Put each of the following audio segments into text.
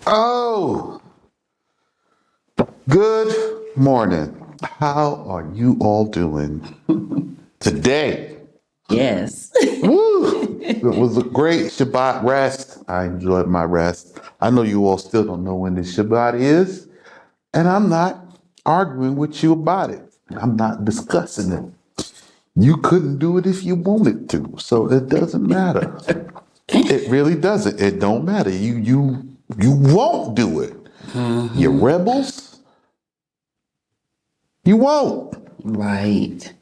Oh, good morning. How are you all doing today? Yes. Woo! It was a great Shabbat rest. I enjoyed my rest. I know you all still don't know when this Shabbat is, and I'm not arguing with you about it. I'm not discussing it. You couldn't do it if you wanted to, so it doesn't matter. It really doesn't. It don't matter. You won't do it. You Hmm. rebels. You won't. Right.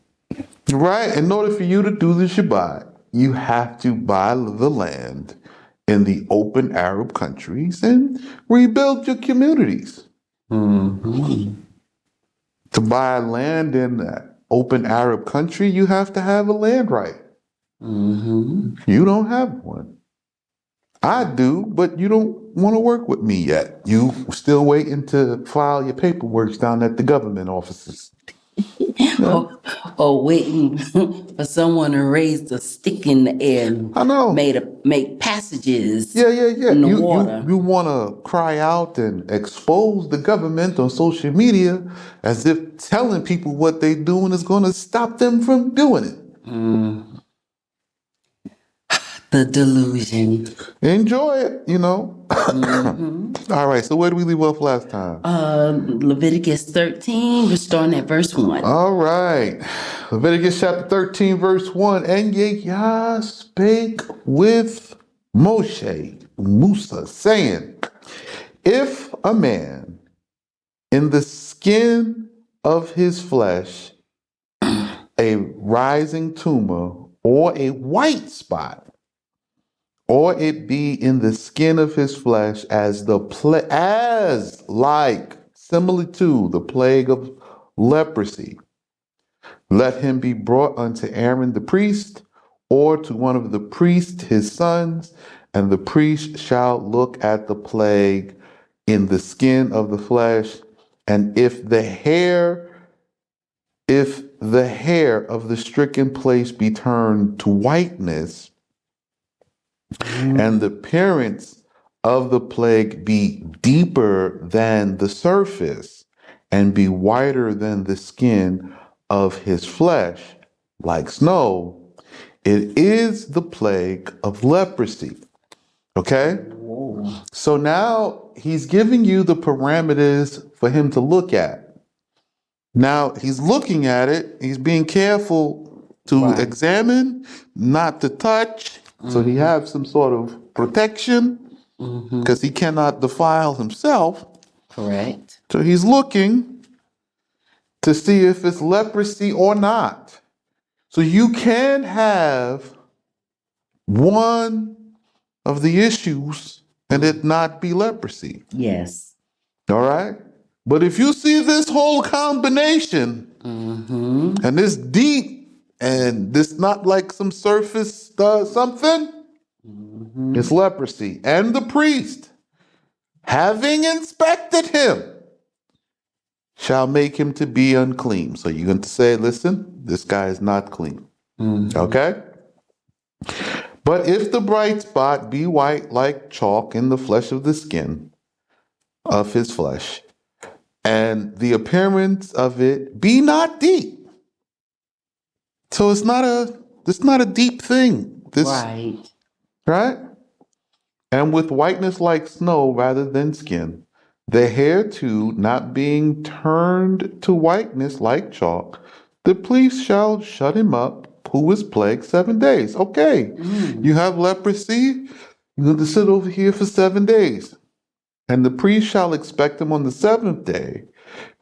Right? In order for you to do the Shabbat, you have to buy the land in the open Arab countries and rebuild your communities. Hmm. To buy land in an open Arab country, you have to have a land right. Hmm. You don't have one. I do, but you don't want to work with me yet. You still waiting to file your paperwork down at the government offices. Yeah, Or, or waiting for someone to raise the stick in the air and I know. make passages Yeah. in the You water. you want to cry out and expose the government on social media as if telling people what they're doing is going to stop them from doing it. Mm. The delusion. Enjoy it, you know. Hmm. All right. So where did we leave off last time? Leviticus 13, we're starting at verse 1. All right. Leviticus chapter 13, verse 1. And Yah spake with Musa, saying, if a man in the skin of his flesh a rising tumor or a white spot, or it be in the skin of his flesh as like similar to the plague of leprosy, let him be brought unto Aaron the priest, or to one of the priests his sons, and the priest shall look at the plague in the skin of the flesh, and if the hair of the stricken place be turned to whiteness, and the appearance of the plague be deeper than the surface, and be whiter than the skin of his flesh, like snow, it is the plague of leprosy. Okay? Whoa. So now he's giving you the parameters for him to look at. Now he's looking at it, he's being careful to Right. examine, not to touch. So he Hmm. has some sort of protection Hmm. because he cannot defile himself. Correct. So he's looking to see if it's leprosy or not. So you can have one of the issues and it not be leprosy. Yes. All right? But if you see this whole combination Hmm. and it's deep and this not like some surface something, Hmm. it's leprosy. And the priest, having inspected him, shall make him to be unclean. So you're going to say, listen, this guy is not clean. Hmm. Okay? But if the bright spot be white like chalk in the flesh of the skin of his flesh, and the appearance of it be not deep. So it's not a deep thing. This Right. right? And with whiteness like snow rather than skin, the hair too not being turned to whiteness like chalk, the priest shall shut him up who is plagued 7 days. Okay, you Mm. have leprosy, you're going to sit over here for 7 days. And the priest shall expect him on the seventh day.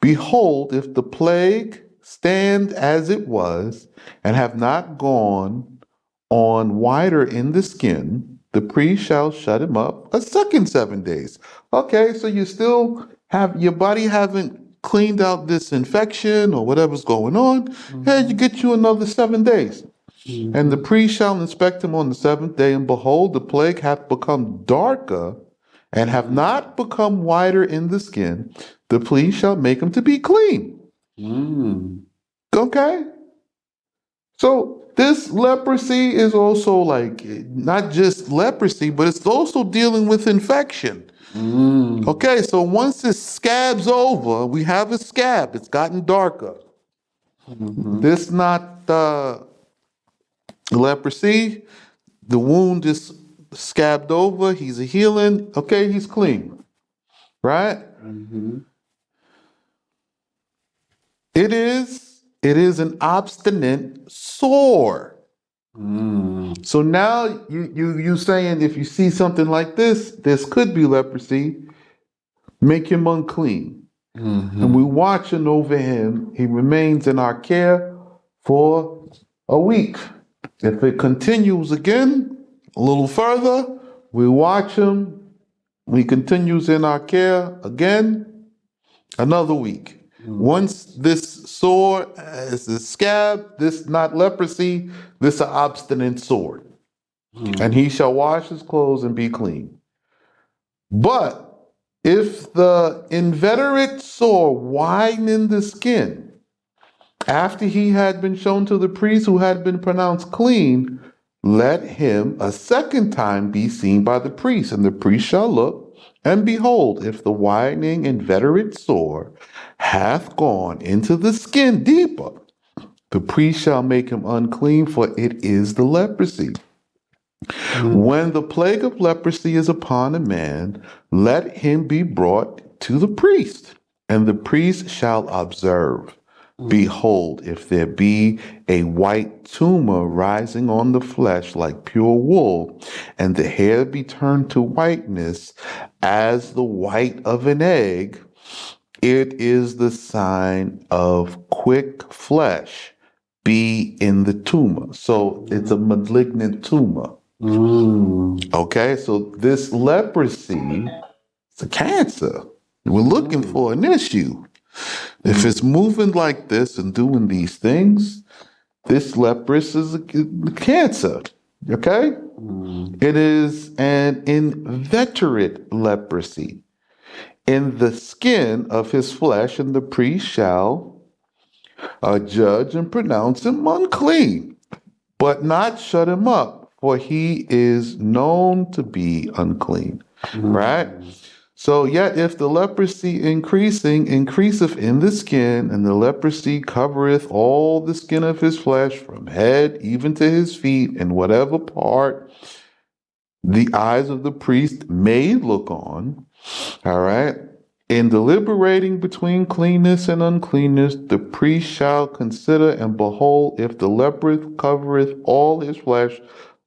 Behold, if the plague stand as it was, and have not gone on whiter in the skin, the priest shall shut him up a second 7 days. Okay, so you still have your body haven't cleaned out this infection or whatever's going on. Hey, you Mhm. get you another 7 days. And the Mhm. priest shall inspect him on the seventh day, and behold, the plague hath become darker and have Mhm. not become whiter in the skin. The priest shall make him to be clean. Mm. Okay? So this leprosy is also like not just leprosy, but it's also dealing with infection. Mm. Okay, so once it scabs over, we have a scab. It's gotten darker. Mm-hmm. This not leprosy. The wound is scabbed over. He's a healing. Okay, he's clean. Right? Mm-hmm. It is an obstinate sore. Mm. So now you saying if you see something like this could be leprosy, make him unclean. And Mm-hmm. we're watching over him. He remains in our care for a week. If it continues again a little further, we watch him. He continues in our care again another week. Once this sore is a scab, this not leprosy, this an obstinate sore. And he shall wash his clothes and be clean. But if the inveterate sore widen the skin after he had been shown to the priest who had been pronounced clean, let him a second time be seen by the priest, and the priest shall look, and behold, if the widening inveterate sore hath gone into the skin deeper, the priest shall make him unclean, for it is the leprosy. When the plague of leprosy is upon a man, let him be brought to the priest, and the priest shall observe. Behold, if there be a white tumor rising on the flesh like pure wool, and the hair be turned to whiteness as the white of an egg, it is the sign of quick flesh be in the tumor. So it's a malignant tumor. Mm. Okay, so this leprosy is a cancer. We're looking for an issue. If it's moving like this and doing these things, this leprosy is a cancer. Okay? It is an inveterate leprosy in the skin of his flesh, and the priest shall judge and pronounce him unclean, but not shut him up, for he is known to be unclean. Right? So yet if the leprosy increaseth in the skin, and the leprosy covereth all the skin of his flesh, from head even to his feet, and whatever part the eyes of the priest may look on, all right, in deliberating between cleanness and uncleanness, the priest shall consider, and behold, if the leper covereth all his flesh,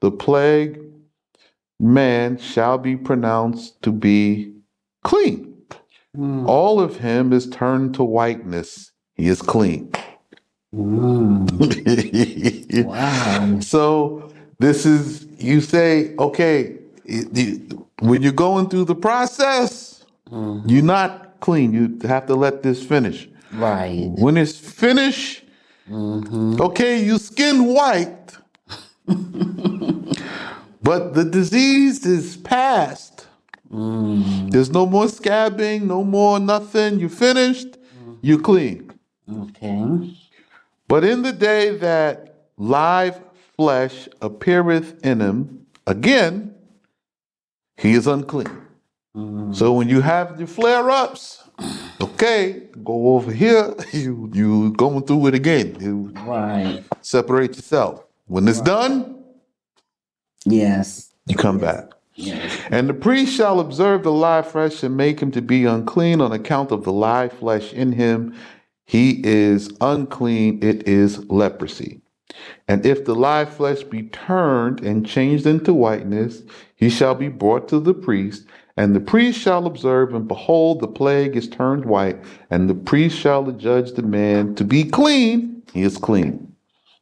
the plague man shall be pronounced to be clean. All of him is turned to whiteness. He is clean. Wow. So this is, you say, okay, when you're going through the process, you're not clean. You have to let this finish. Right. When it's finished, okay, you skin white, but the disease is past. There's no more scabbing, no more nothing. You finished, you clean. Okay. But in the day that live flesh appeareth in him again, he is unclean. So when you have the flare-ups, okay, go over here, you going through it again. You Right. separate yourself. When it's done, Yes. you come back. Yes. And the priest shall observe the live flesh and make him to be unclean on account of the live flesh in him. He is unclean, it is leprosy. And if the live flesh be turned and changed into whiteness, he shall be brought to the priest, and the priest shall observe, and behold, the plague is turned white, and the priest shall adjudge the man to be clean, he is clean.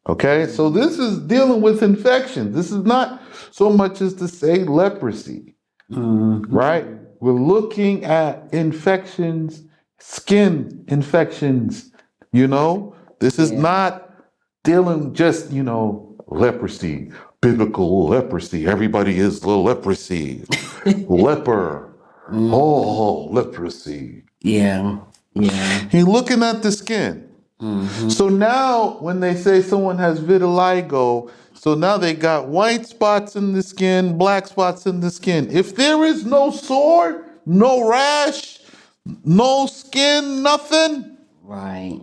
Okay, so this is dealing with infection. This is not so much as to say leprosy, right? We're looking at infections, skin infections, This is not dealing just, leprosy, biblical leprosy. Everybody is the leprosy, leper, oh, leprosy. Yeah. Yeah. He's looking at the skin. So now when they say someone has vitiligo, so now they got white spots in the skin, black spots in the skin. If there is no sore, no rash, no skin, nothing, Right.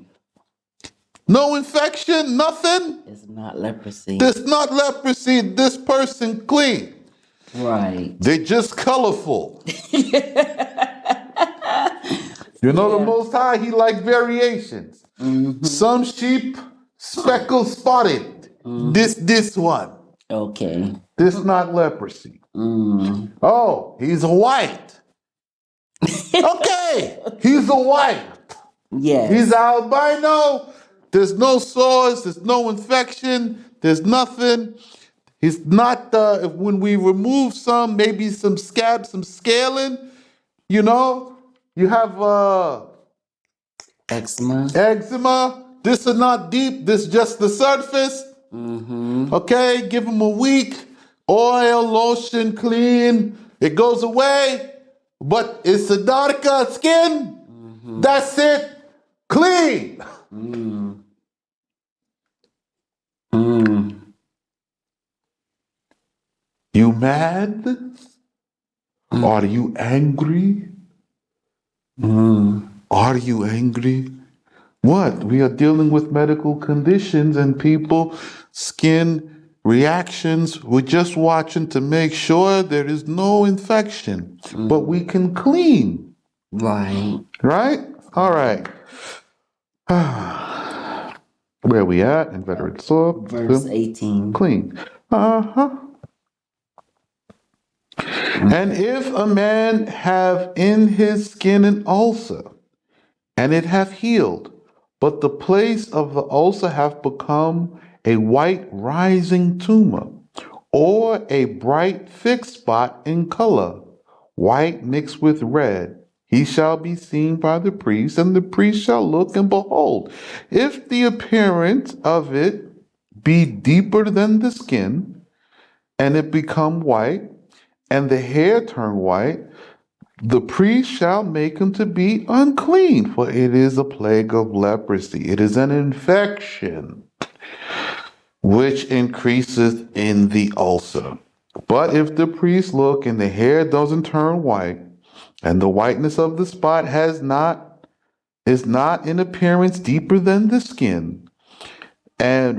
no infection, nothing. It's not leprosy. This not leprosy. This person clean. Right. They just colorful. You know the Yeah. Most High, he like variations. Some sheep speckled spotted. This one. Okay. This not leprosy. Mm. Oh, he's a white. Okay, he's a white. Yes. He's albino. There's no sores. There's no infection. There's nothing. He's not. When we remove some, maybe some scab, some scaling. You know, you have Eczema. eczema. This is not deep. This is just the surface. Okay, give him a week. Oil, lotion, clean. It goes away. But it's a darker skin. That's it. Clean. Mm. Mm. You mad? Are you angry? Mm. Are you angry? What? We are dealing with medical conditions and people, skin reactions. We're just watching to make sure there is no infection, but we can clean. Right. Right? All right. Where we at? Inveterate soil. Verse 18. Clean. Uh-huh. And if a man have in his skin an ulcer, and it hath healed, but the place of the ulcer hath become a white rising tumor, or a bright fixed spot in color, white mixed with red, he shall be seen by the priest, and the priest shall look, and behold, if the appearance of it be deeper than the skin, and it become white, and the hair turn white, the priest shall make him to be unclean, for it is a plague of leprosy. It is an infection which increaseth in the ulcer. But if the priest look and the hair doesn't turn white, and the whiteness of the spot is not in appearance deeper than the skin, and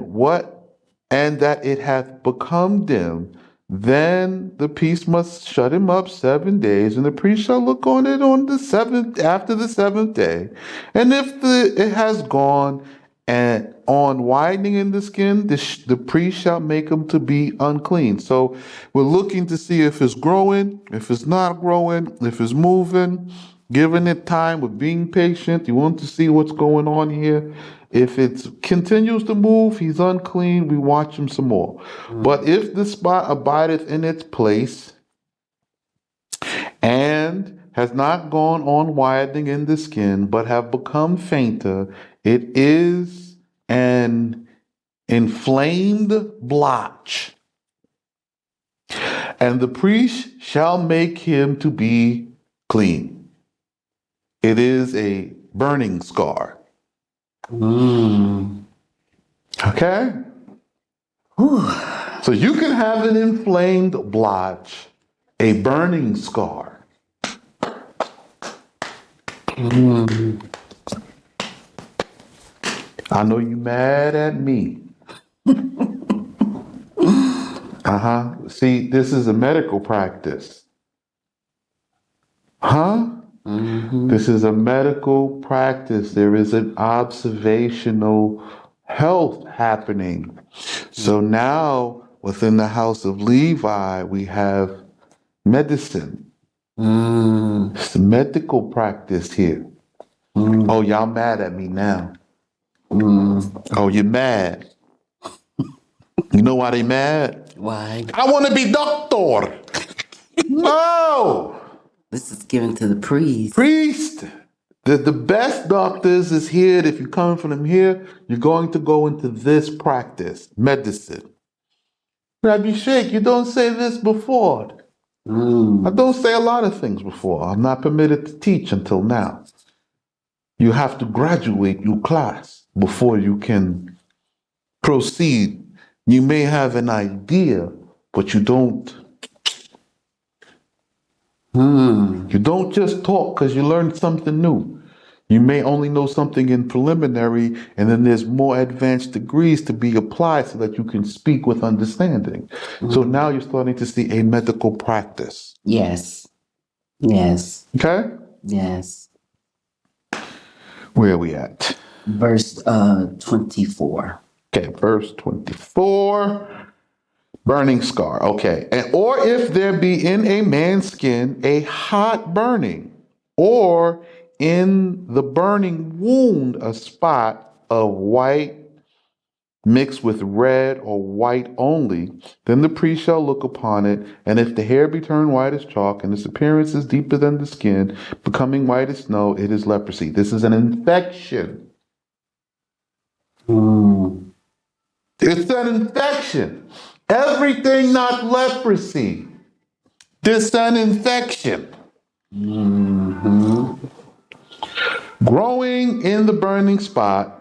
that it hath become dim, then the priest must shut him up 7 days, and the priest shall look on it on the seventh after the seventh day. And if it has gone and on widening in the skin, the priest shall make him to be unclean. So we're looking to see if it's growing, if it's not growing, if it's moving, giving it time, with being patient. You want to see what's going on here. If it continues to move, he's unclean. We watch him some more. But if the spot abideth in its place and has not gone on widening in the skin, but have become fainter, it is an inflamed blotch. And the priest shall make him to be clean. It is a burning scar. Okay? So you can have an inflamed blotch, a burning scar. I know you mad at me. See, this is a medical practice. This is a medical practice. There is an observational health happening. So now, within the house of Levi, we have medicine. It's a medical practice here. Oh, y'all mad at me now. Oh, you're mad. You know why they mad? Why? I want to be doctor. No. This is given to the priest. Priest. The best doctors is here. If you're coming from here, you're going to go into this practice, medicine. Rabisheikh, you don't say this before. I don't say a lot of things before. I'm not permitted to teach until now. You have to graduate your class before you can proceed. You may have an idea, but you don't. You don't just talk because you learned something new. You may only know something in preliminary, and then there's more advanced degrees to be applied so that you can speak with understanding. So now you're starting to see a medical practice. Yes. Yes. Okay? Yes. Where are we at? Verse 24. Okay, verse 24. Burning scar. Okay. And or if there be in a man's skin a hot burning, or in the burning wound a spot of white mixed with red or white only, then the priest shall look upon it, and if the hair be turned white as chalk, and its appearance is deeper than the skin, becoming white as snow, it is leprosy. This is an infection. It's an infection. Everything not leprosy. This an infection. Growing in the burning spot,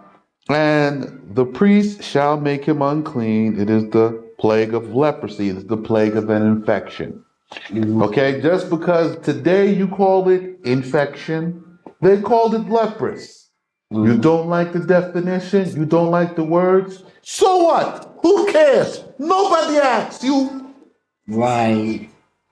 and the priest shall make him unclean. It is the plague of leprosy. It is the plague of an infection. Okay, just because today you call it infection, they called it leprous. You don't like the definition, you don't like the words. So what? Who cares? Nobody asks you. Right.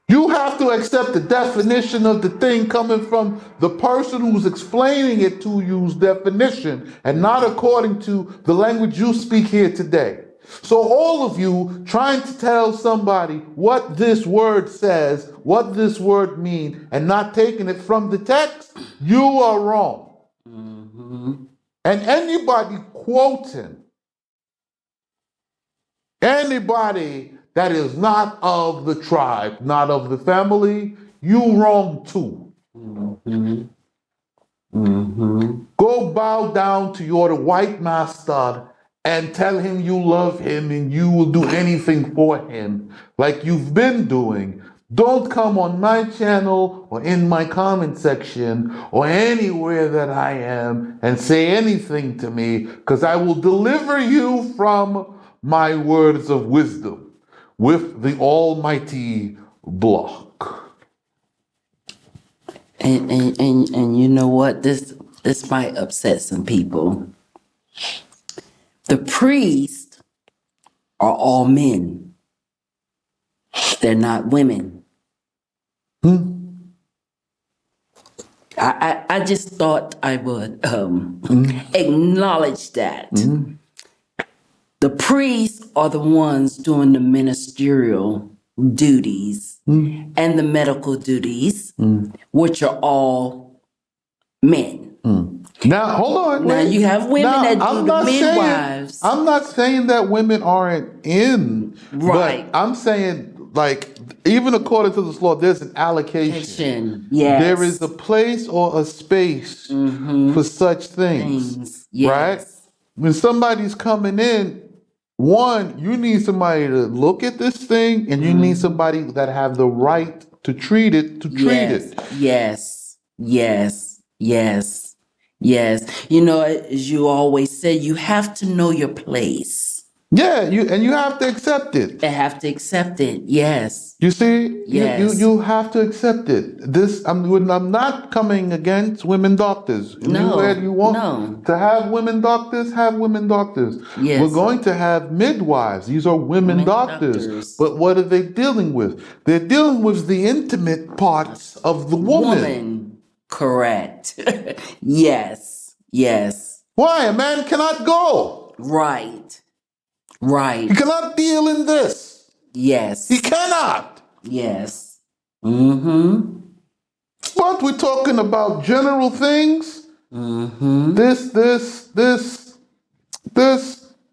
You have to accept the definition of the thing coming from the person who's explaining it to you's definition and not according to the language you speak here today. So all of you trying to tell somebody what this word says, what this word means, and not taking it from the text, you are wrong. And anybody quoting anybody that is not of the tribe, not of the family, you wrong too. Go bow down to your white master and tell him you love him and you will do anything for him like you've been doing. Don't come on my channel or in my comment section or anywhere that I am and say anything to me, because I will deliver you from my words of wisdom with the almighty block. And you know what? This might upset some people. The priests are all men. They're not women. I just thought I would acknowledge that. The priests are the ones doing the ministerial duties and the medical duties, which are all men. Now, hold on. Now, you have women that do the midwives. I'm not saying that women aren't in, Right. but I'm saying, like, even according to this law, there's an allocation. Yes. There is a place or a space for such things. Yes. Right? When somebody's coming in, one, you need somebody to look at this thing, and you need somebody that have the right to treat it, Yes. You know, as you always say, you have to know your place. Yeah, you have to accept it. They have to accept it. Yes. You see, Yes. you have to accept it. I'm not coming against women doctors. Anywhere you want to have women doctors, have women doctors. Yes. We're going to have midwives. These are women doctors. But what are they dealing with? They're dealing with the intimate parts of the woman. Correct. Yes. Why? A man cannot go. Right. He cannot deal in this. Yes. He cannot. Yes. But we're talking about general things. This.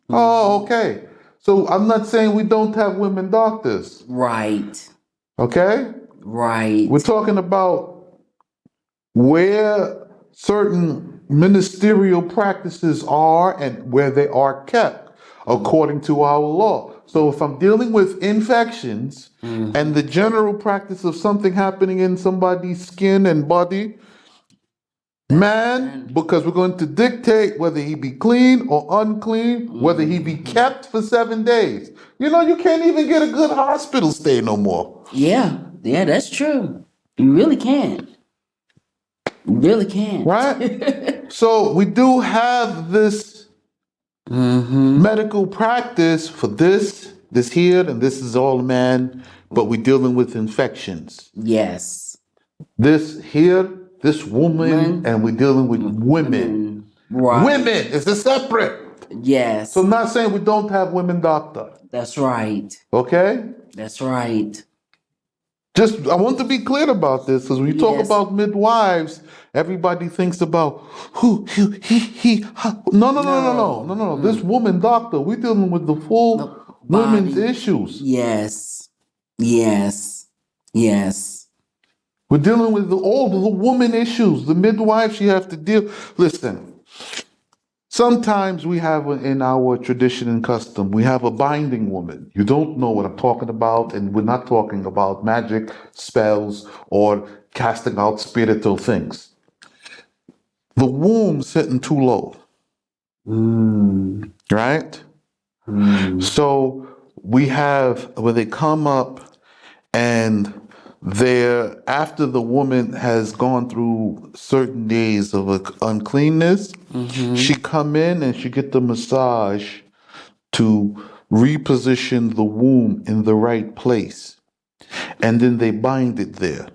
Oh, okay. So I'm not saying we don't have women doctors. Right. Okay? Right. We're talking about where certain ministerial practices are and where they are kept according to our law. So if I'm dealing with infections and the general practice of something happening in somebody's skin and body, man, because we're going to dictate whether he be clean or unclean, whether he be kept for 7 days. You know, you can't even get a good hospital stay no more. Yeah, that's true. You really can't. You really can't. Right? So we do have this medical practice for this here, and this is all man, but we're dealing with infections. Yes. This here, this woman, and we're dealing with women. Right. Women is a separate. Yes. So I'm not saying we don't have women doctor. That's right. Okay? That's right. Just I want to be clear about this because when you talk Yes. about midwives, everybody thinks about he. No. This woman doctor, we're dealing with the full women's issues. Yes. Yes. Yes. We're dealing with all the woman issues. The midwife, she have to deal. Listen, sometimes we have in our tradition and custom, we have a binding woman. You don't know what I'm talking about, and we're not talking about magic spells or casting out spiritual things. The womb sitting too low. Right? So we have where they come up and they're after the woman has gone through certain days of uncleanness, she come in and she get the massage to reposition the womb in the right place. And then they bind it there.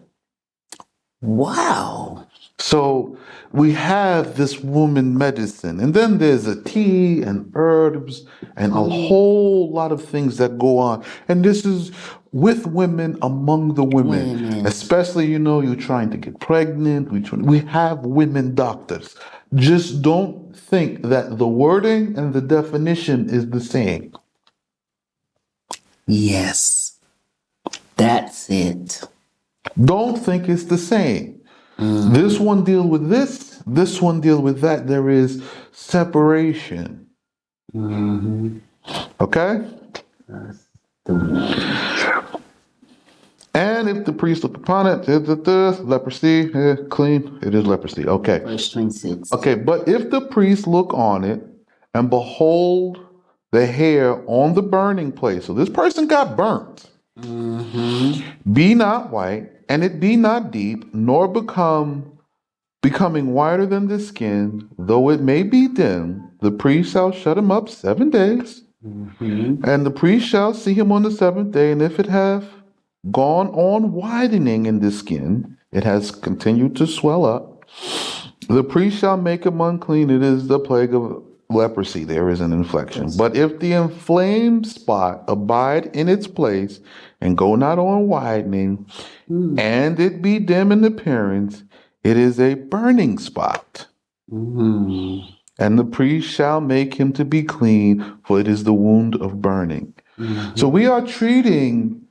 Wow. So we have this woman medicine, and then there's a tea and herbs and a whole lot of things that go on. And this is with women among the women, especially, you're trying to get pregnant. We have women doctors. Just don't think that the wording and the definition is the same. Yes. That's it. Don't think it's the same. This one deal with this one deal with that. There is separation. Okay? And if the priest look upon it, leprosy, clean, it is leprosy. Okay. Verse 26. Okay, but if the priest look on it and behold the hair on the burning place, so this person got burnt, be not white, and it be not deep, nor becoming whiter than the skin, though it may be dim, the priest shall shut him up 7 days, and the priest shall see him on the 7th day, and if it have gone on widening in the skin, it has continued to swell up, the priest shall make him unclean. It is the plague of leprosy. There is an infection. Yes. But if the inflamed spot abide in its place and go not on widening, and it be dim in appearance, it is a burning spot. And the priest shall make him to be clean, for it is the wound of burning. So we are treating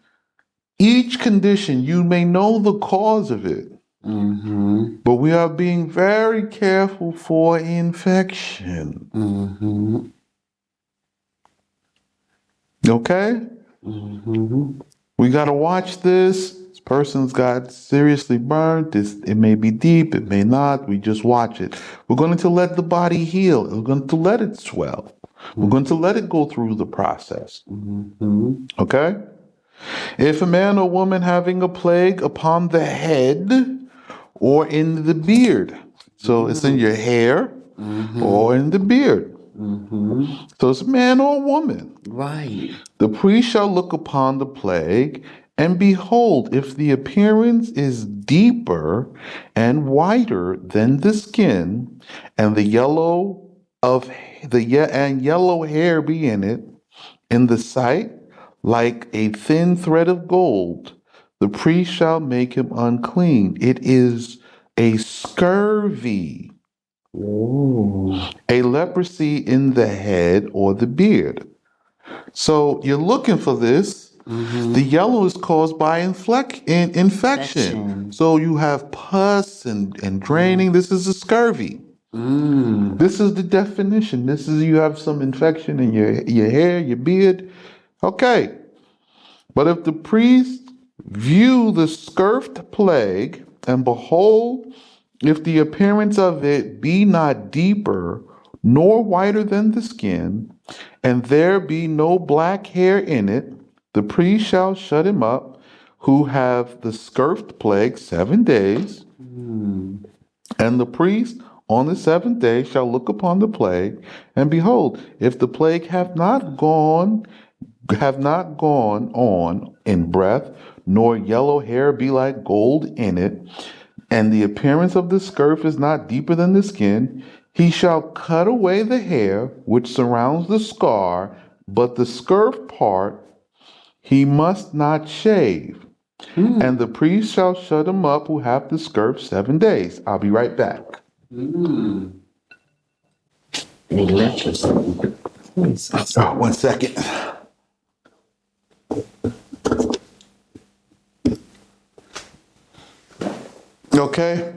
each condition. You may know the cause of it, but we are being very careful for infection. Okay? We got to watch this. This person's got seriously burned. It may be deep, it may not. We just watch it. We're going to let the body heal. We're going to let it swell. We're going to let it go through the process. Okay? If a man or woman having a plague upon the head or in the beard, so it's in your hair or in the beard. So it's a man or a woman. Right. The priest shall look upon the plague, and behold, if the appearance is deeper and whiter than the skin, and the yellow hair be in the sight, like a thin thread of gold, the priest shall make him unclean. It is a scurvy, a leprosy in the head or the beard. So you're looking for this. The yellow is caused by infection. So you have pus and draining. This is a scurvy. This is the definition. This is you have some infection in your hair, your beard. Okay. But if the priest view the scurfed plague, and behold, if the appearance of it be not deeper nor whiter than the skin, and there be no black hair in it, the priest shall shut him up who have the scurf plague 7 days, and the priest on the 7th day shall look upon the plague, and behold, if the plague have not gone on in breath, nor yellow hair be like gold in it, and the appearance of the scurf is not deeper than the skin, he shall cut away the hair which surrounds the scar, but the scurf part he must not shave. And the priest shall shut him up who have the scurf 7 days. I'll be right back. Leprosy. Oh, 1 second. Okay.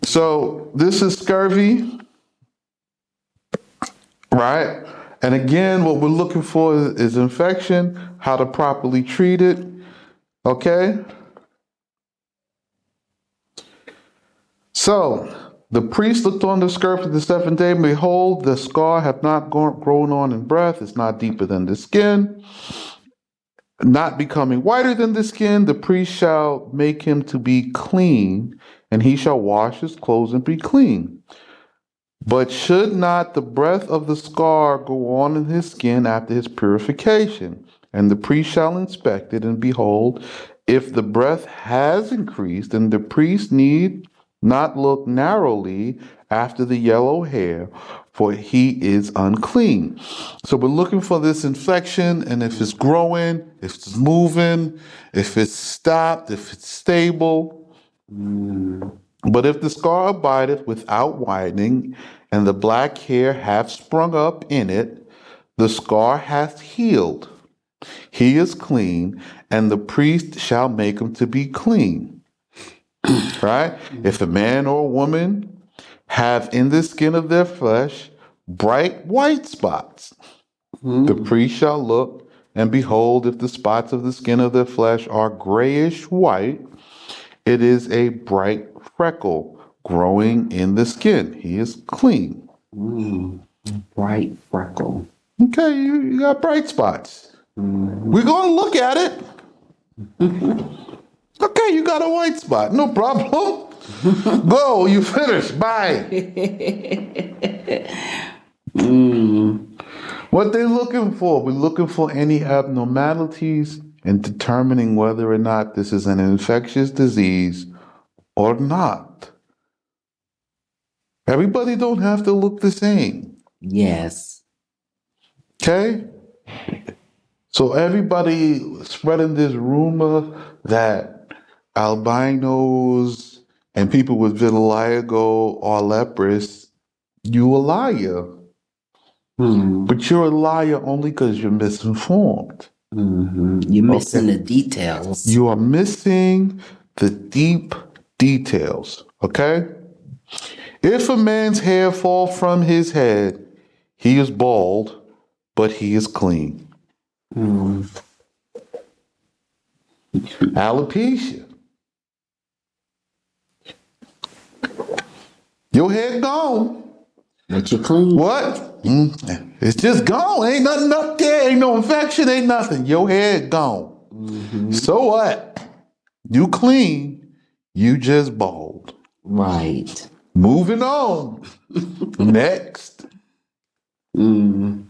So this is scurvy, right? And again, what we're looking for is infection, how to properly treat it. Okay. So the priest looked on the scurf of the 7th day, and behold, the scar hath not grown on in breath, it's not deeper than the skin, not becoming whiter than the skin. The priest shall make him to be clean, and he shall wash his clothes and be clean. But should not the breath of the scar go on in his skin after his purification? And the priest shall inspect it, and behold, if the breath has increased, then the priest need not look narrowly after the yellow hair, for he is unclean. So we're looking for this infection, and if it's growing, if it's moving, if it's stopped, if it's stable. But if the scar abideth without widening, and the black hair hath sprung up in it, the scar hath healed. He is clean, and the priest shall make him to be clean. Right? If a man or a woman have in the skin of their flesh bright white spots, the priest shall look, and behold, if the spots of the skin of their flesh are grayish white, it is a bright freckle growing in the skin. He is clean. Bright freckle. Okay, you got bright spots. We're going to look at it. Okay, you got a white spot. No problem. Go, you finished. Bye. What they're looking for, we're looking for any abnormalities in determining whether or not this is an infectious disease or not. Everybody don't have to look the same. Yes. Okay? So everybody spreading this rumor that albinos and people with vitiligo are leprous, you a liar. But you're a liar only because you're misinformed. You're missing the details. You are missing the deep details, okay? If a man's hair fall from his head, he is bald, but he is clean. Alopecia. Your head gone. But you're clean. What? It's just gone. Ain't nothing up there. Ain't no infection. Ain't nothing. Your head gone. So what? You clean. You just bald. Right. Moving on. Next. And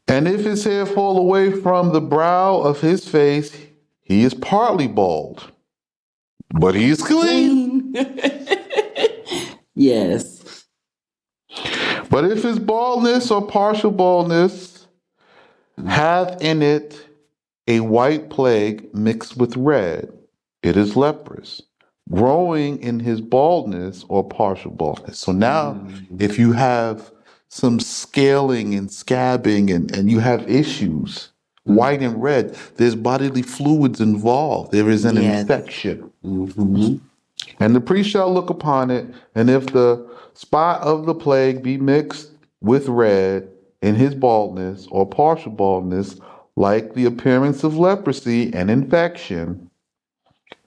if his hair fall away from the brow of his face, he is partly bald. But he is clean. Yes. But if his baldness or partial baldness hath in it a white plague mixed with red, it is leprous, growing in his baldness or partial baldness. So now, if you have some scaling and scabbing and you have issues, white and red, there's bodily fluids involved. There is an infection. And the priest shall look upon it, and if the spot of the plague be mixed with red in his baldness or partial baldness, like the appearance of leprosy and infection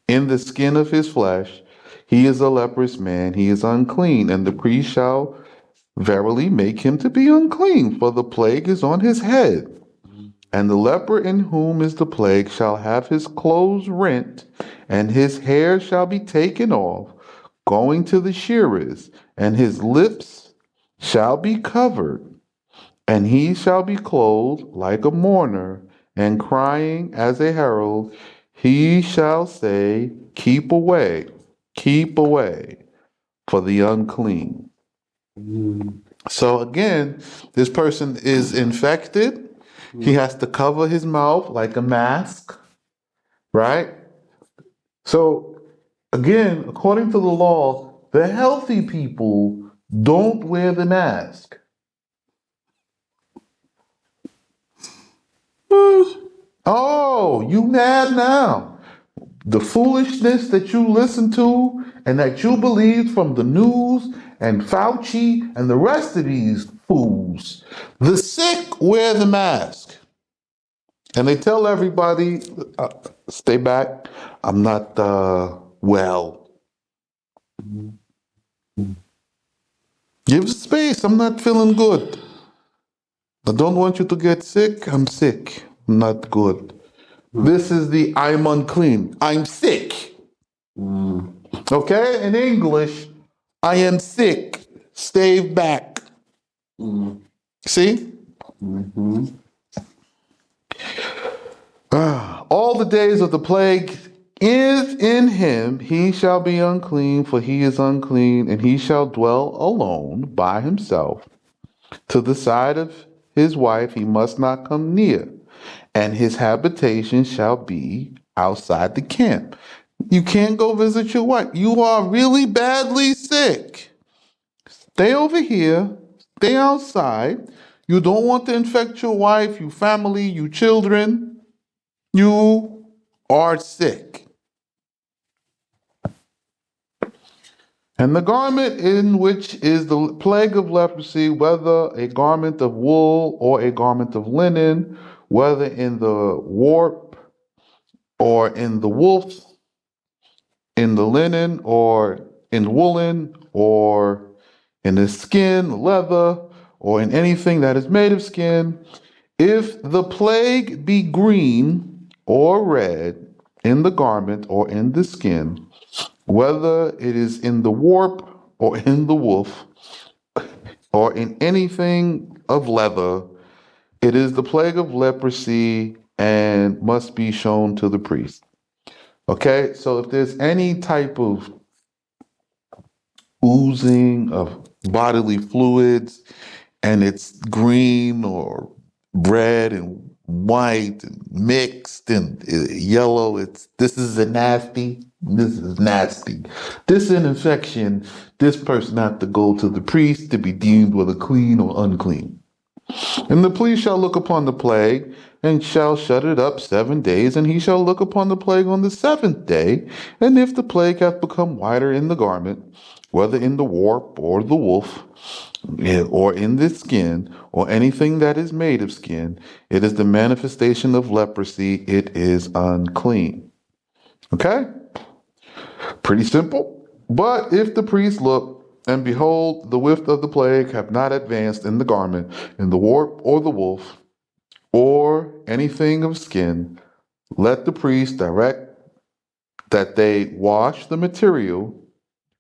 in the skin of his flesh, he is a leprous man, he is unclean, and the priest shall verily make him to be unclean, for the plague is on his head. And the leper in whom is the plague shall have his clothes rent, and his hair shall be taken off, going to the shearers, and his lips shall be covered, and he shall be clothed like a mourner, and crying as a herald. He shall say, keep away, for the unclean. So again, this person is infected. He has to cover his mouth like a mask, right? So again, according to the law, the healthy people don't wear the mask. Oh, you mad now? The foolishness that you listen to and that you believe from the news and Fauci and the rest of these fools. The sick wear the mask. And they tell everybody, stay back. I'm not well. Give space. I'm not feeling good. I don't want you to get sick. I'm sick. I'm not good. This is the I'm unclean. I'm sick. Okay? In English, I am sick. Stay back. See? All the days of the plague is in him, he shall be unclean, for he is unclean, and he shall dwell alone by himself. To the side of his wife he must not come near, and his habitation shall be outside the camp. You can't go visit your wife. You are really badly sick. Stay over here. Stay outside. You don't want to infect your wife, your family, your children. You are sick. And the garment in which is the plague of leprosy, whether a garment of wool or a garment of linen, whether in the warp or in the wolf, in the linen or in woolen, or in the skin, leather, or in anything that is made of skin, if the plague be green or red in the garment or in the skin, whether it is in the warp or in the wolf, or in anything of leather, it is the plague of leprosy and must be shown to the priest. Okay, so if there's any type of oozing of bodily fluids and it's green or red and white and mixed and yellow, this is nasty. This is nasty. This is an infection. This person has to go to the priest to be deemed whether clean or unclean. And the priest shall look upon the plague and shall shut it up 7 days, and he shall look upon the plague on the seventh day. And if the plague hath become whiter in the garment, whether in the warp or the wolf, or in the skin, or anything that is made of skin, it is the manifestation of leprosy. It is unclean. Okay? Pretty simple. But if the priest look, and behold, the width of the plague have not advanced in the garment, in the warp or the wolf, or anything of skin, let the priest direct that they wash the material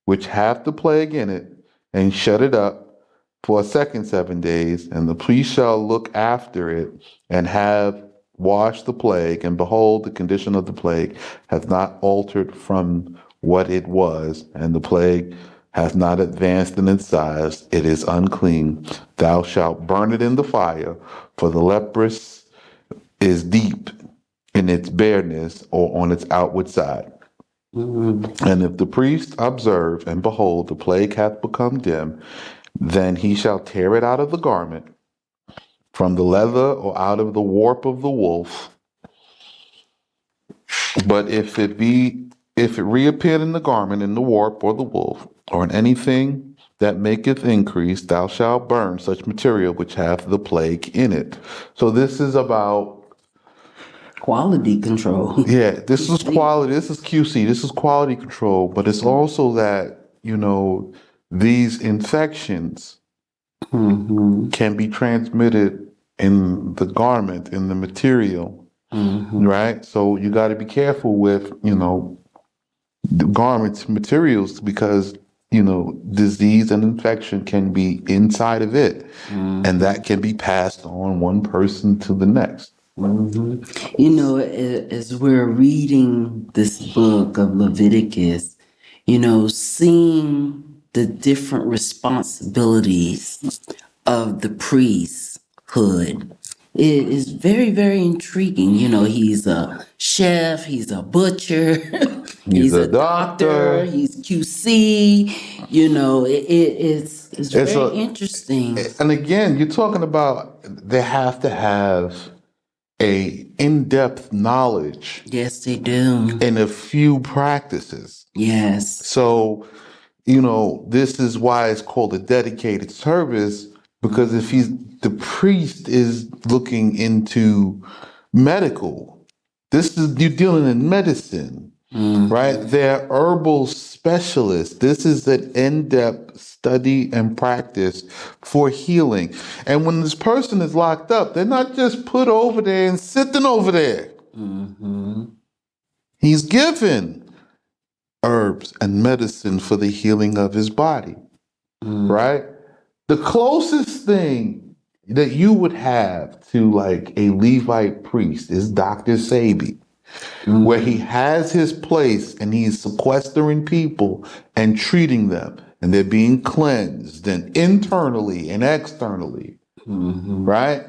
which hath the plague in it, and shut it up for a second 7 days, and the priest shall look after it, and have washed the plague, and behold, the condition of the plague hath not altered from what it was, and the plague hath not advanced in its size, it is unclean. Thou shalt burn it in the fire, for the leprous is deep in its bareness or on its outward side. And if the priest observe, and behold, the plague hath become dim, then he shall tear it out of the garment, from the leather or out of the warp of the wolf. But if it reappeared in the garment, in the warp or the wolf, or in anything that maketh increase, thou shalt burn such material which hath the plague in it. So this is about Quality control. Yeah, this is quality. This is QC. This is quality control. But it's also that, these infections can be transmitted in the garment, in the material, right? So you got to be careful with, the garments materials because, disease and infection can be inside of it. And that can be passed on one person to the next. As we're reading this book of Leviticus, seeing the different responsibilities of the priesthood, it is very, very intriguing. He's a chef, he's a butcher, He's a doctor. he's QC. It's It's very a, interesting. and again, you're talking about they have to have a in-depth knowledge Yes, they do. in a few practices. Yes. So, this is why it's called a dedicated service, because if the priest is looking into medical, you're dealing in medicine, right? They're herbal specialists. This is an in-depth study and practice for healing. And when this person is locked up, they're not just put over there and sitting over there. He's given herbs and medicine for the healing of his body, right? The closest thing that you would have to like a Levite priest is Dr. Sabi, where he has his place and he's sequestering people and treating them, and they're being cleansed and internally and externally, right?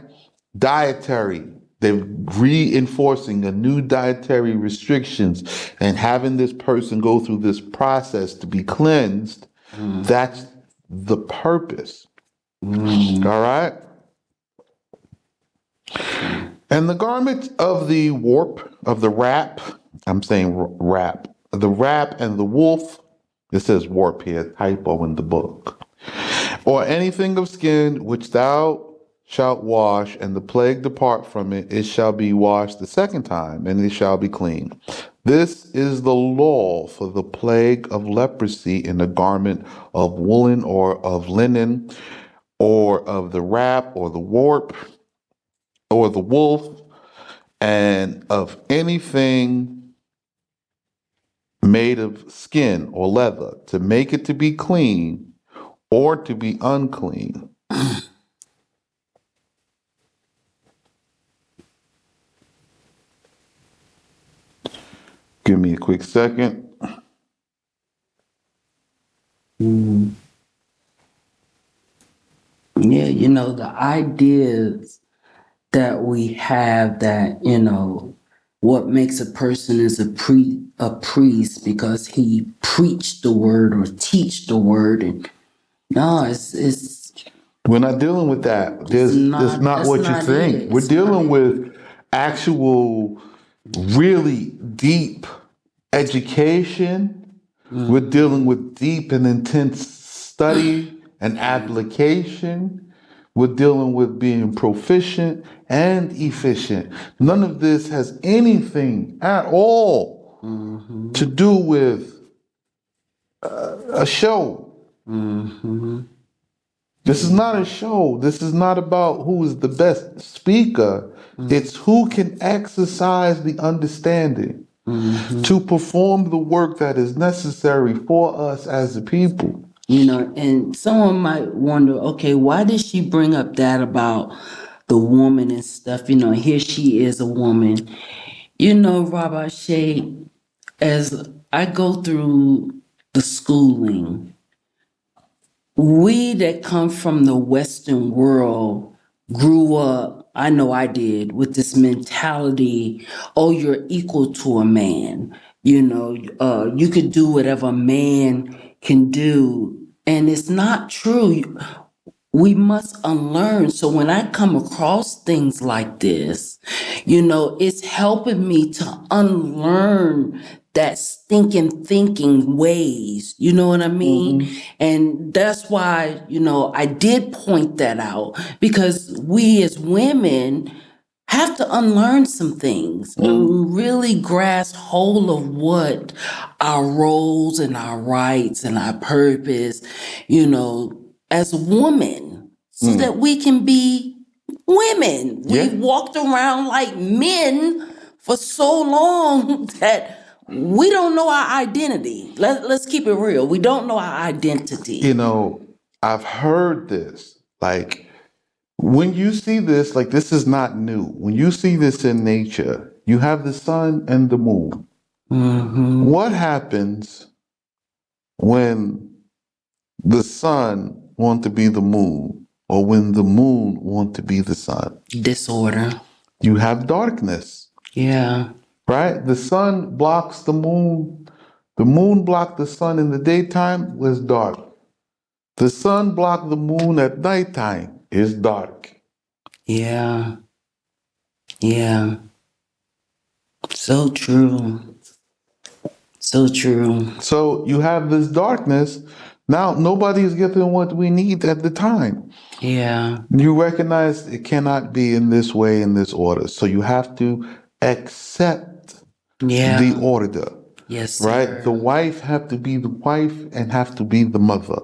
Dietary. They're reinforcing a new dietary restrictions and having this person go through this process to be cleansed. That's the purpose. All right. And the garment of the wrap, I'm saying wrap, the wrap and the wolf, it says warp here, typo in the book, or anything of skin which thou shalt wash, and the plague depart from it, it shall be washed the second time, and it shall be clean. This is the law for the plague of leprosy in the garment of woolen or of linen, or of the wrap or the warp or the wolf, and of anything made of skin or leather, to make it to be clean or to be unclean. Give me a quick second. Yeah, the ideas that we have that, what makes a person is a priest because he preached the word or teach the word. And no, it's We're not dealing with that. That's not what you think. We're dealing with actual, really deep education. We're dealing with deep and intense study and application. We're dealing with being proficient and efficient. None of this has anything at all to do with a show. This is not a show. This is not about who is the best speaker. It's who can exercise the understanding to perform the work that is necessary for us as a people. And someone might wonder, okay, why did she bring up that about the woman and stuff? Here she is a woman. Rabisheikh, as I go through the schooling, we that come from the Western world grew up, I know I did, with this mentality, oh, you're equal to a man. You could do whatever a man can do. And it's not true. We must unlearn. So when I come across things like this, it's helping me to unlearn that stinking thinking ways. You know what I mean? And that's why, I did point that out, because we as women have to unlearn some things and really grasp hold of what our roles and our rights and our purpose, as a woman, so that we can be women. Yeah. We've walked around like men for so long that we don't know our identity. Let's keep it real. We don't know our identity. I've heard this. Like, when you see this, like, this is not new. When you see this in nature, you have the sun and the moon. Mm-hmm. What happens when the sun wants to be the moon, or when the moon wants to be the sun? Disorder. You have darkness, Yeah. right? The sun blocks the moon. The moon blocked the sun in the daytime, was dark. The sun blocked the moon at nighttime, is dark. Yeah. Yeah. So true. So true. So you have this darkness. Now nobody is getting what we need at the time. Yeah. You recognize it cannot be in this way, in this order. So you have to accept the order. Yes, Right? sir. The wife have to be the wife and have to be the mother.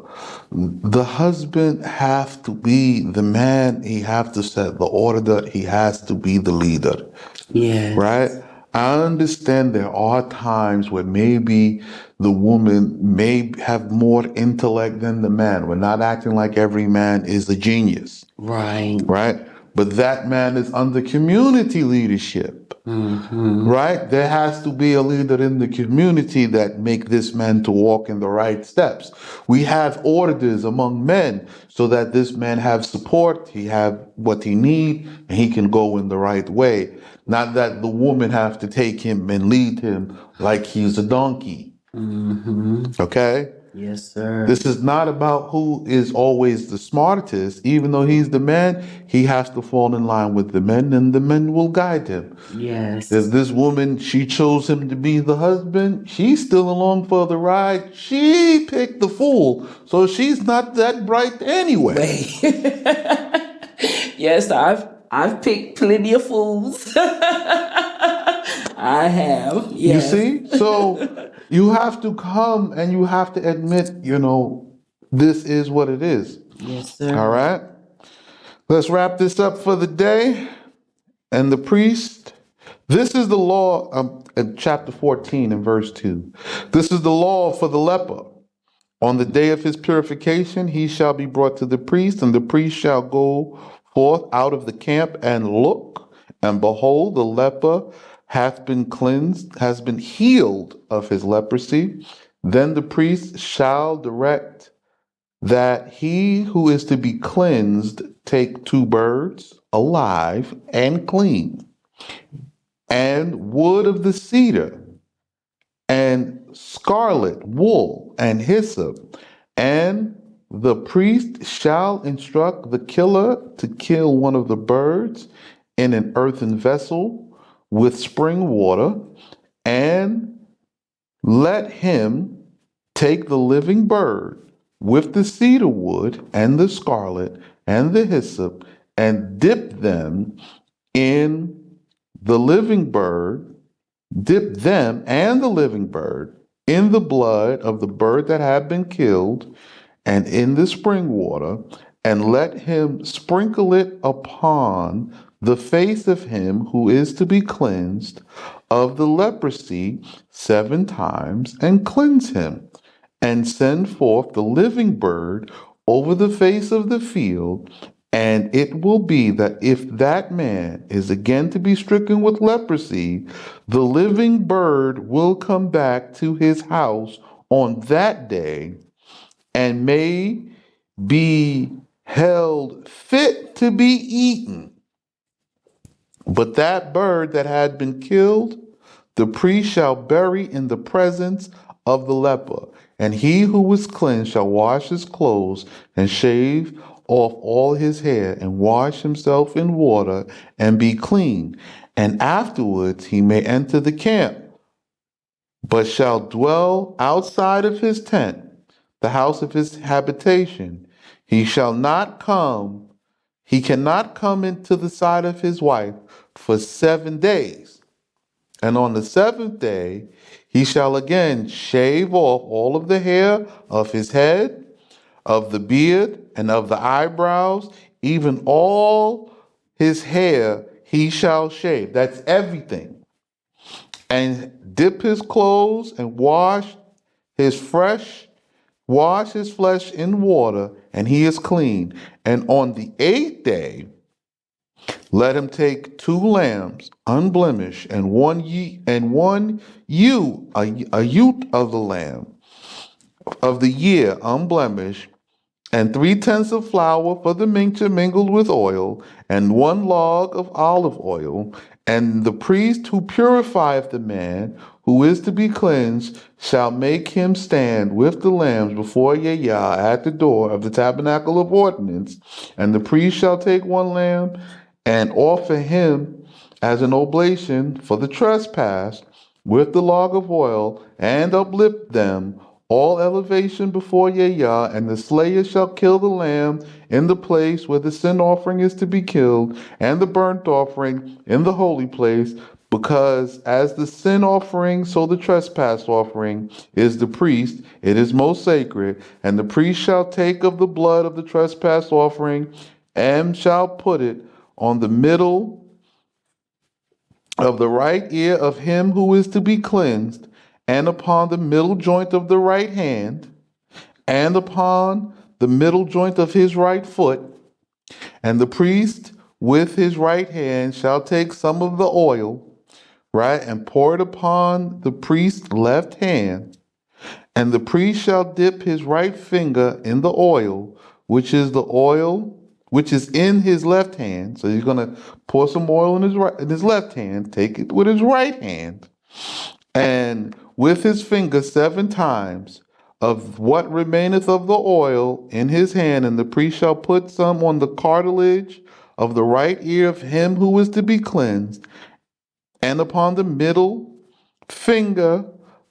The husband have to be the man. He have to set the order. He has to be the leader. Yes. Right? I understand there are times where maybe the woman may have more intellect than the man. We're not acting like every man is a genius. Right. Right? But that man is under community leadership. Mm-hmm. Right? There has to be a leader in the community that make this man to walk in the right steps. We have orders among men so that this man have support, he have what he need, and he can go in the right way. Not that the woman have to take him and lead him like he's a donkey. Mm-hmm. Okay? Yes, sir. This is not about who is always the smartest. Even though he's the man, he has to fall in line with the men, and the men will guide him. Yes. If this woman, she chose him to be the husband, she's still along for the ride. She picked the fool, so she's not that bright anyway. Yes, I've picked plenty of fools. I have. Yes. You see? So you have to come and you have to admit, this is what it is. Yes, sir. All right? Let's wrap this up for the day. And the priest, this is the law in chapter 14 and verse 2. This is the law for the leper. On the day of his purification, he shall be brought to the priest, and the priest shall go forth out of the camp and look, and behold, the leper hath been cleansed, has been healed of his leprosy. Then the priest shall direct that he who is to be cleansed take 2 birds, alive and clean, and wood of the cedar, and scarlet wool, and hyssop, and the priest shall instruct the killer to kill one of the birds in an earthen vessel with spring water, and let him take the living bird with the cedar wood and the scarlet and the hyssop, and dip them in the living bird, dip them and the living bird in the blood of the bird that had been killed, and in the spring water, and let him sprinkle it upon the face of him who is to be cleansed of the leprosy 7 times, and cleanse him, and send forth the living bird over the face of the field. And it will be that if that man is again to be stricken with leprosy, the living bird will come back to his house on that day, and may be held fit to be eaten. But that bird that had been killed, the priest shall bury in the presence of the leper. And he who was cleansed shall wash his clothes and shave off all his hair and wash himself in water and be clean. And afterwards he may enter the camp, but shall dwell outside of his tent, the house of his habitation. He cannot come into the side of his wife for 7 days. And on the 7th day, he shall again shave off all of the hair of his head, of the beard, and of the eyebrows, even all his hair he shall shave. That's everything. And dip his clothes and his wash his flesh in water, and he is clean. And on the 8th day, let him take 2 lambs, unblemished, and one ewe, a ewe of the lamb of the year, unblemished, and 3 tenths of flour for the mixture mingled with oil, and 1 log of olive oil. And the priest who purifieth the man who is to be cleansed shall make him stand with the lambs before Yah at the door of the tabernacle of ordinance. And the priest shall take 1 lamb and offer him as an oblation for the trespass with the log of oil, and uplift them all elevation before Yah, and the slayer shall kill the lamb in the place where the sin offering is to be killed, and the burnt offering in the holy place, because as the sin offering, so the trespass offering is the priest, it is most sacred. And the priest shall take of the blood of the trespass offering, and shall put it on the middle of the right ear of him who is to be cleansed, and upon the middle joint of the right hand, and upon the middle joint of his right foot. And the priest with his right hand shall take some of the oil, right, and pour it upon the priest's left hand. And the priest shall dip his right finger in the oil, which is in his left hand. So he's gonna pour some oil in his left hand, take it with his right hand, and with his finger 7 times of what remaineth of the oil in his hand, and the priest shall put some on the cartilage of the right ear of him who is to be cleansed, and upon the middle finger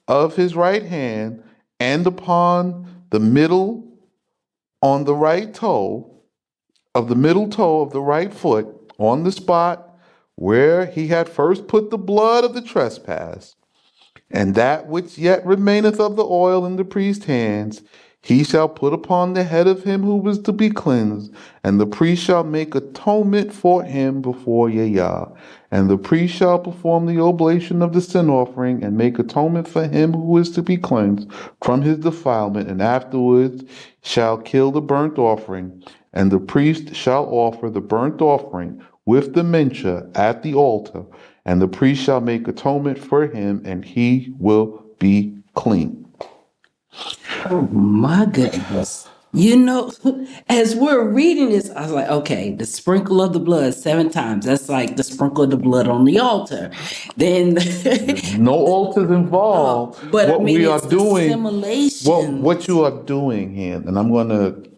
of his right hand, and upon the middle on the right toe of the middle toe of the right foot, on the spot where he had first put the blood of the trespass. And that which yet remaineth of the oil in the priest's hands, he shall put upon the head of him who is to be cleansed, and the priest shall make atonement for him before Yah. And the priest shall perform the oblation of the sin offering, and make atonement for him who is to be cleansed from his defilement, and afterwards shall kill the burnt offering. And the priest shall offer the burnt offering with the mincha at the altar, and the priest shall make atonement for him, and he will be clean. Oh my goodness. You know, as we're reading this, I was like, okay, the sprinkle of the blood 7 times. That's like the sprinkle of the blood on the altar. Then No altars involved. but What I mean, we are it's doing, assimilation. what you are doing here, and I'm going to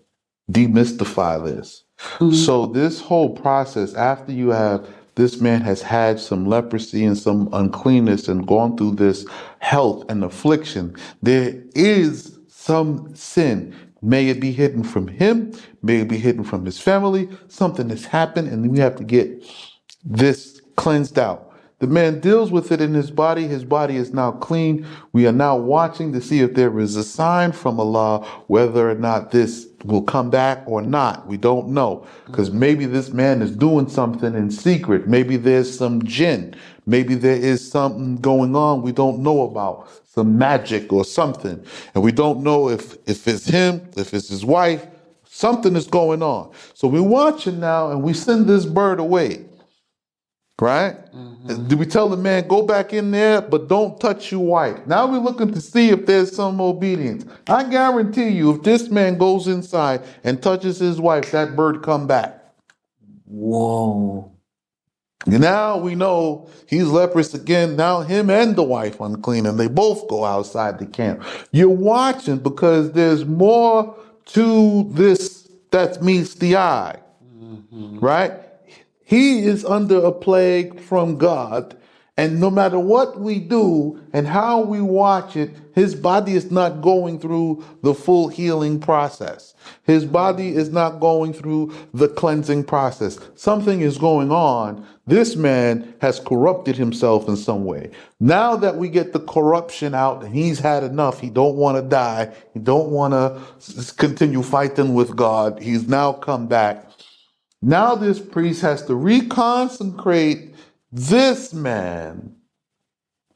demystify this. So this whole process, after this man has had some leprosy and some uncleanness and gone through this health and affliction, there is some sin. May it be hidden from him, may it be hidden from his family. Something has happened, and we have to get this cleansed out. The man deals with it in his body. His body is now clean. We are now watching to see if there is a sign from Allah, whether or not this will come back or not. We don't know, because maybe this man is doing something in secret. Maybe there's some jinn. Maybe there is something going on we don't know about, some magic or something. And we don't know if it's him, if it's his wife. Something is going on. So we're watching now, and we send this bird away. Right? Do we tell the man, go back in there, but don't touch your wife? Now we're looking to see if there's some obedience. I guarantee you, if this man goes inside and touches his wife, that bird come back. Whoa. Now we know he's leprous again. Now him and the wife unclean, and they both go outside the camp. You're watching because there's more to this that meets the eye. Right? He is under a plague from God, and no matter what we do and how we watch it, his body is not going through the full healing process. His body is not going through the cleansing process. Something is going on. This man has corrupted himself in some way. Now that we get the corruption out and he's had enough, he don't want to die. He don't want to continue fighting with God. He's now come back. Now this priest has to reconsecrate this man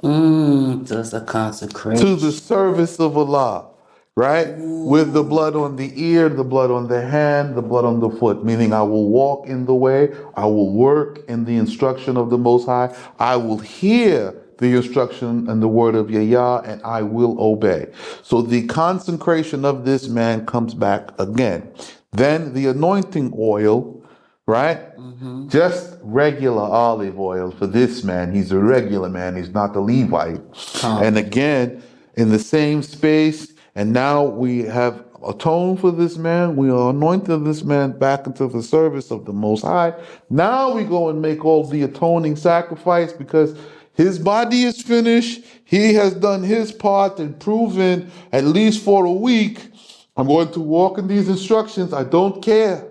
So it's a to consecration. the service of Allah, right? With the blood on the ear, the blood on the hand, the blood on the foot, meaning I will walk in the way, I will work in the instruction of the Most High, I will hear the instruction and the word of Yahweh, and I will obey. So the consecration of this man comes back again. Then the anointing oil, right? Just regular olive oil for this man. He's a regular man. He's not the Levite. And again, in the same space, and now we have atoned for this man. We are anointed this man back into the service of the Most High. Now we go and make all the atoning sacrifice because his body is finished. He has done his part and proven, at least for a week, I'm going to walk in these instructions. I don't care.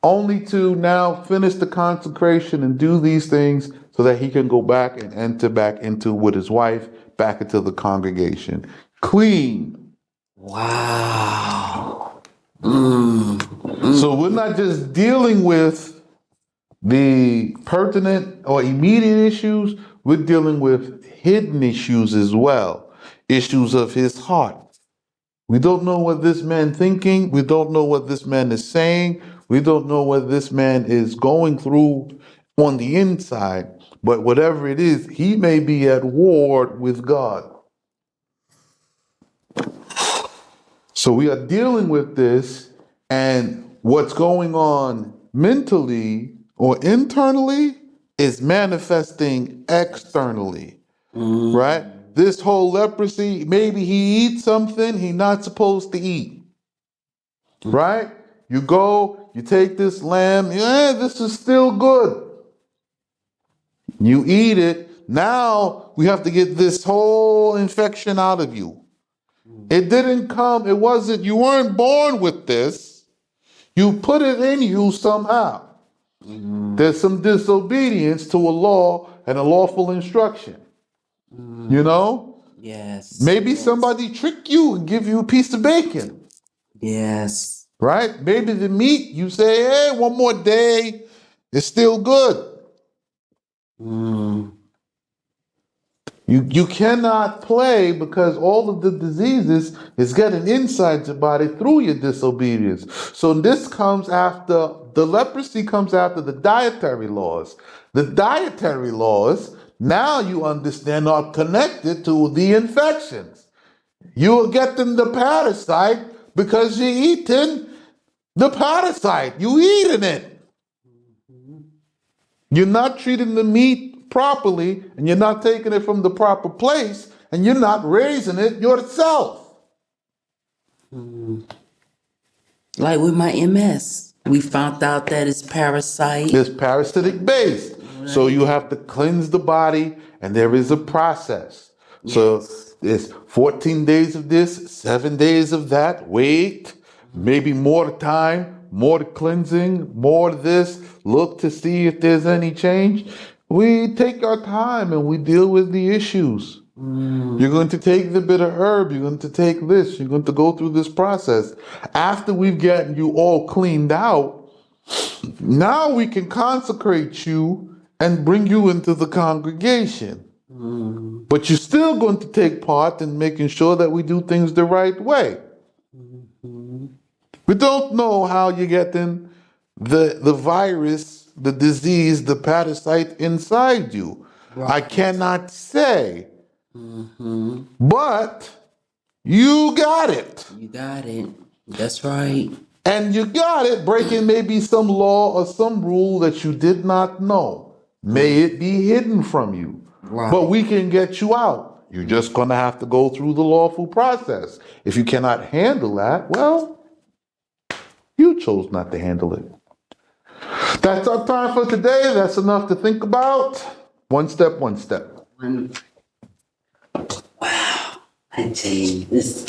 Only to now finish the consecration and do these things so that he can go back and enter back into with his wife, back into the congregation. Clean. Wow. So we're not just dealing with the pertinent or immediate issues, we're dealing with hidden issues as well. Issues of his heart. We don't know what this man thinking. We don't know what this man is saying. We don't know what this man is going through on the inside. But whatever it is, he may be at war with God. So we are dealing with this, and what's going on mentally or internally is manifesting externally. Right? This whole leprosy, maybe he eats something he's not supposed to eat. Right? You go, you take this lamb, yeah, this is still good. You eat it. Now we have to get this whole infection out of you. It didn't come, it wasn't, you weren't born with this. You put it in you somehow. There's some disobedience to a law and a lawful instruction. You know? Yes. Maybe somebody trick you and give you a piece of bacon. Yes. Right? Maybe the meat, you say, hey, one more day, it's still good. You cannot play because all of the diseases is getting inside your body through your disobedience. So this comes after, the leprosy comes after the dietary laws. The dietary laws, now you understand, are connected to the infections. You are getting the parasite because you're eating the parasite. You eating it. You're not treating the meat properly, and you're not taking it from the proper place, and you're not raising it yourself. Like with my MS, we found out that it's parasite. It's parasitic based. So you have to cleanse the body, and there is a process. So it's 14 days of this, 7 days of that. Wait, maybe more time, more cleansing, more this. Look to see if there's any change. We take our time and we deal with the issues. You're going to take the bitter herb. You're going to take this. You're going to go through this process. After we've gotten you all cleaned out, now we can consecrate you and bring you into the congregation. But you're still going to take part in making sure that we do things the right way. We don't know how you're getting the virus, the disease, the parasite inside you. Right. I cannot say. But you got it. You got it. That's right. And you got it breaking maybe some law or some rule that you did not know. May it be hidden from you. Right. But we can get you out. You're just going to have to go through the lawful process. If you cannot handle that, well, you chose not to handle it. That's our time for today. That's enough to think about. One step, one step. Wow. I tell you, this